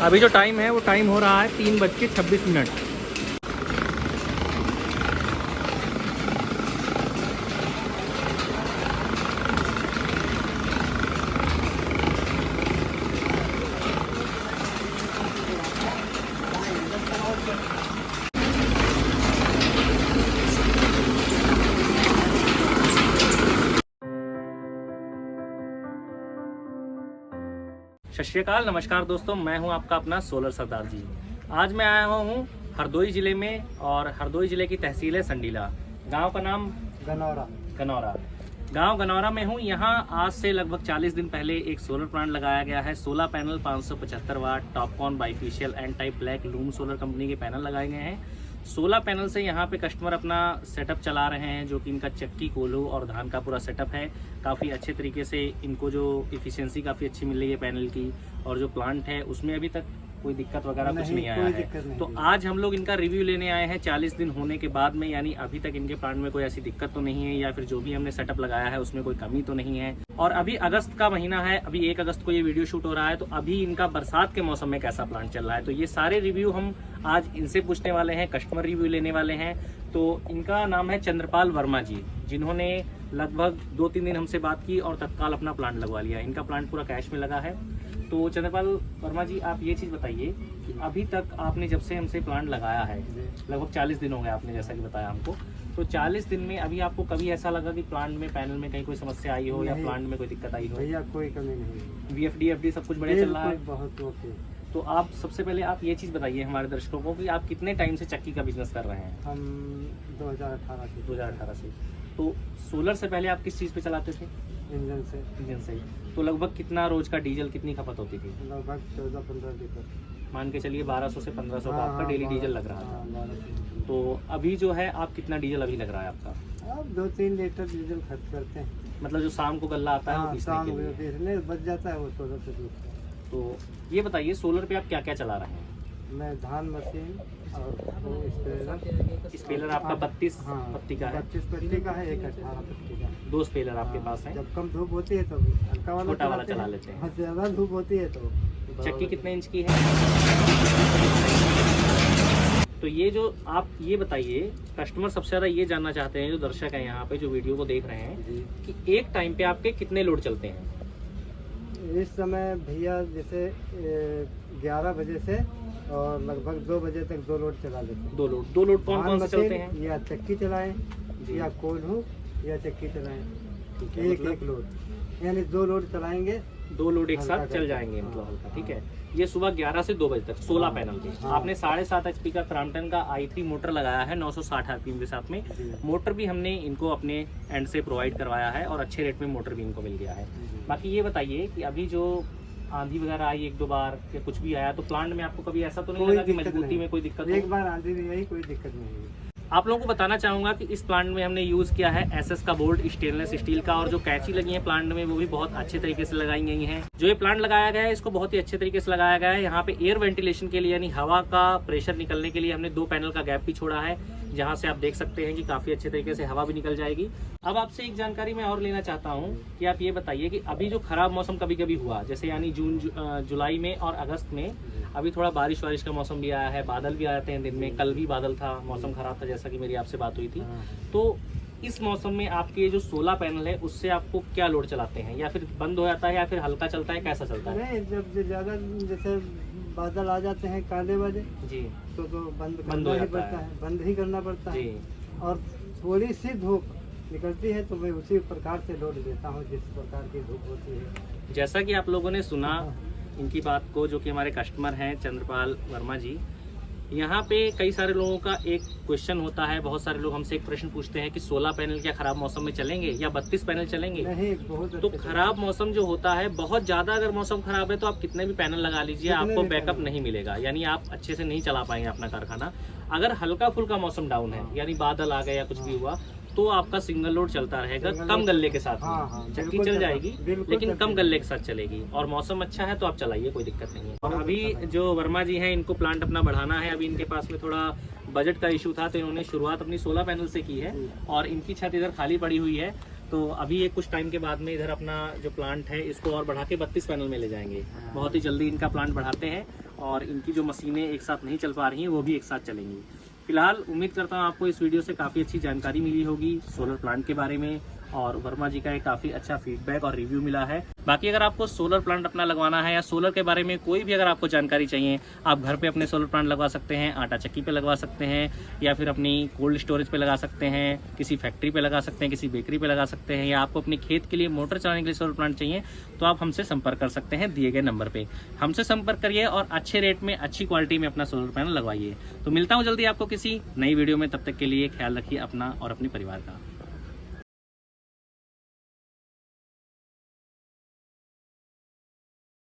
अभी जो टाइम है वो टाइम हो रहा है 3:26। सत श्री अकाल, नमस्कार दोस्तों, मैं हूं आपका अपना सोलर सरदार जी। आज मैं आया हूं हरदोई ज़िले में और हरदोई ज़िले की तहसील है संडीला। गांव का नाम गनौरा। गांव गनौरा में हूं। यहां आज से लगभग 40 दिन पहले एक सोलर प्लांट लगाया गया है। 16 panel 575 watt Topcon bifacial N type black loom solar company के पैनल लगाए गए हैं। 16 पैनल से यहाँ पे कस्टमर अपना सेटअप चला रहे हैं, जो कि इनका चक्की, कोल्हू और धान का पूरा सेटअप है। काफ़ी अच्छे तरीके से इनको जो इफिशियंसी काफ़ी अच्छी मिल रही है पैनल की, और जो प्लांट है उसमें अभी तक कोई दिक्कत वगैरह कुछ नहीं आया है। तो आज हम लोग इनका रिव्यू लेने आए हैं 40 दिन होने के बाद में, यानी अभी तक इनके प्लांट में कोई ऐसी दिक्कत तो नहीं है, या फिर जो भी हमने सेटअप लगाया है उसमें कोई कमी तो नहीं है। और अभी अगस्त का महीना है, अभी 1 अगस्त को ये वीडियो शूट हो रहा है, तो अभी इनका बरसात के मौसम में कैसा प्लांट चल रहा है, तो ये सारे रिव्यू हम आज इनसे पूछने वाले हैं, कस्टमर रिव्यू लेने वाले हैं। तो इनका नाम है चंद्रपाल वर्मा जी, जिन्होंने लगभग 2-3 दिन हमसे बात की और तत्काल अपना प्लांट लगवा लिया। इनका प्लांट पूरा कैश में लगा है। तो चंद्रपाल वर्मा जी, आप ये चीज़ बताइए कि अभी तक आपने जब से हमसे प्लांट लगाया है, लगभग 40 दिन हो गए आपने जैसा कि बताया हमको, तो 40 दिन में अभी आपको कभी ऐसा लगा कि प्लांट में पैनल में कहीं कोई समस्या आई हो या प्लांट में कोई दिक्कत आई हो? भैया कोई कमी नहीं। VFD FD सब कुछ बढ़िया चल रहा है? बहुत ओके। तो आप सबसे पहले आप ये चीज़ बताइए हमारे दर्शकों को कि आप कितने टाइम से चक्की का बिजनेस कर रहे हैं? हम 2018 से। तो सोलर से पहले आप किस चीज़ पे चलाते थे? इंजन से। तो लगभग कितना रोज का डीजल कितनी खपत होती थी? लगभग 14-15 लीटर। मान के चलिए 1200 से 1500 का आपका डेली डीजल लग रहा था। 1200। तो अभी जो है आप कितना डीजल अभी लग रहा है आपका? अब 2-3 लीटर डीजल खर्च करते हैं। मतलब जो शाम को गल्ला आता है वो पीसने शाम के लिए। पीसने बच जाता है, वो सोलर से दूसरा। तो ये बताइए सोलर पे आप क्या क्या चला रहे हैं? मैं धान मशीन और स्पेलर आपका 32 पत्ती का है? 32 पत्ती का है, एक 18 पत्ती का है। 2 स्पेलर आपके पास है? जब कम धूप होती है तो हल्का वाला छोटा वाला चला लेते हैं। ज्यादा धूप होती है तो चक्की कितने इंच की है? तो ये जो आप ये बताइए, कस्टमर सबसे ज़्यादा ये जानना चाहते हैं, जो दर्शक हैं यहाँ पे जो वीडियो को देख रहे हैं, कि एक टाइम पे आपके कितने लोड चलते हैं? इस समय भैया जैसे 11 बजे से और लगभग 2 बजे तक 2 लोड चला लेते हैं। 2 लोड कौन कौन से चलते हैं? या चक्की चलाएं या कोल्हू या चक्की चलाएं, एक लोड, यानी 2 लोड चलाएंगे। 2 लोड एक साथ चल जाएंगे, मतलब हल्का। ठीक है। ये सुबह 11 से 2 बजे तक 16 पैनल पे आपने 7.5 HP का क्रॉम्पटन का i3 मोटर लगाया है 960 RPM के साथ में। मोटर भी हमने इनको अपने एंड से प्रोवाइड करवाया है और अच्छे रेट में मोटर भी इनको मिल गया है। बाकी ये बताइए कि अभी जो आंधी वगैरह आई 1-2 बार या कुछ भी आया, तो प्लांट में आपको कभी ऐसा तो नहीं लगा कि मजबूती में कोई दिक्कत? एक बार आंधी नहीं आई, कोई दिक्कत नहीं है। आप लोगों को बताना चाहूँगा कि इस प्लांट में हमने यूज़ किया है SS का बोल्ट स्टेनलेस स्टील का, और जो कैंची लगी है प्लांट में वो भी बहुत अच्छे तरीके से लगाई गई हैं। जो ये प्लांट लगाया गया है इसको बहुत ही अच्छे तरीके से लगाया गया है। यहाँ पे एयर वेंटिलेशन के लिए, यानी हवा का प्रेशर निकलने के लिए हमने 2 पैनल का गैप भी छोड़ा है, जहाँ से आप देख सकते हैं कि काफ़ी अच्छे तरीके से हवा भी निकल जाएगी। अब आपसे एक जानकारी मैं और लेना चाहता हूँ कि आप ये बताइए कि अभी जो खराब मौसम कभी कभी हुआ, जैसे यानी जून जुलाई में और अगस्त में, अभी थोड़ा बारिश का मौसम भी आया है, बादल भी आ जाते हैं दिन में। कल भी बादल था, मौसम खराब था, जैसा कि मेरी आपसे बात हुई थी। तो इस मौसम में आपके जो 16 पैनल है उससे आपको क्या लोड चलाते हैं, या फिर बंद हो जाता है या फिर हल्का चलता है, कैसा चलता है? नहीं, जब ज़्यादा जैसे बादल आ जाते हैं काले वाले जी, तो बंद करना ही पड़ता है, बंद ही करना पड़ता है। और थोड़ी सी धूप निकलती है तो मैं उसी प्रकार से लोड देता हूँ जिस प्रकार की धूप होती है। जैसा कि आप लोगों ने सुना इनकी बात को, जो कि हमारे कस्टमर हैं चंद्रपाल वर्मा जी। यहाँ पे कई सारे लोगों का एक क्वेश्चन होता है, बहुत सारे लोग हमसे एक प्रश्न पूछते हैं कि 16 पैनल क्या खराब मौसम में चलेंगे या 32 पैनल चलेंगे? नहीं, बहुत तो खराब मौसम जो होता है, बहुत ज़्यादा अगर मौसम खराब है तो आप कितने भी पैनल लगा लीजिए, आपको बैकअप नहीं मिलेगा, यानी आप अच्छे से नहीं चला पाएंगे अपना कारखाना। अगर हल्का फुल्का मौसम डाउन है, यानी बादल आ गए या कुछ भी हुआ, तो आपका सिंगल लोड चलता रहेगा कम गल्ले के साथ में। चक्की चल जाएगी लेकिन कम गल्ले के साथ चलेगी, और मौसम अच्छा है तो आप चलाइए, कोई दिक्कत नहीं है। और अभी जो वर्मा जी हैं, इनको प्लांट अपना बढ़ाना है। अभी इनके पास में थोड़ा बजट का इशू था, तो इन्होंने शुरुआत अपनी 16 पैनल से की है, और इनकी छत इधर खाली पड़ी हुई है। तो अभी ये कुछ टाइम के बाद में इधर अपना जो प्लांट है इसको और बढ़ा के 32 पैनल में ले जाएंगे। बहुत ही जल्दी इनका प्लांट बढ़ाते हैं और इनकी जो मशीनें एक साथ नहीं चल पा रही हैं वो भी एक साथ चलेंगी। फिलहाल उम्मीद करता हूँ आपको इस वीडियो से काफ़ी अच्छी जानकारी मिली होगी सोलर प्लांट के बारे में, और वर्मा जी का एक काफ़ी अच्छा फीडबैक और रिव्यू मिला है। बाकी अगर आपको सोलर प्लांट अपना लगवाना है या सोलर के बारे में कोई भी अगर आपको जानकारी चाहिए, आप घर पे अपने सोलर प्लांट लगवा सकते हैं, आटा चक्की पे लगवा सकते हैं, या फिर अपनी कोल्ड स्टोरेज पे लगा सकते हैं, किसी फैक्ट्री पे लगा सकते हैं, किसी बेकरी पे लगा सकते हैं, या आपको अपने खेत के लिए मोटर चलाने के लिए सोलर प्लांट चाहिए तो आप हमसे संपर्क कर सकते हैं दिए गए नंबर पे। हमसे संपर्क करिए और अच्छे रेट में अच्छी क्वालिटी में अपना सोलर पैनल लगवाइए। तो मिलता हूँ जल्दी आपको किसी नई वीडियो में, तब तक के लिए ख्याल रखिए अपना और अपने परिवार का।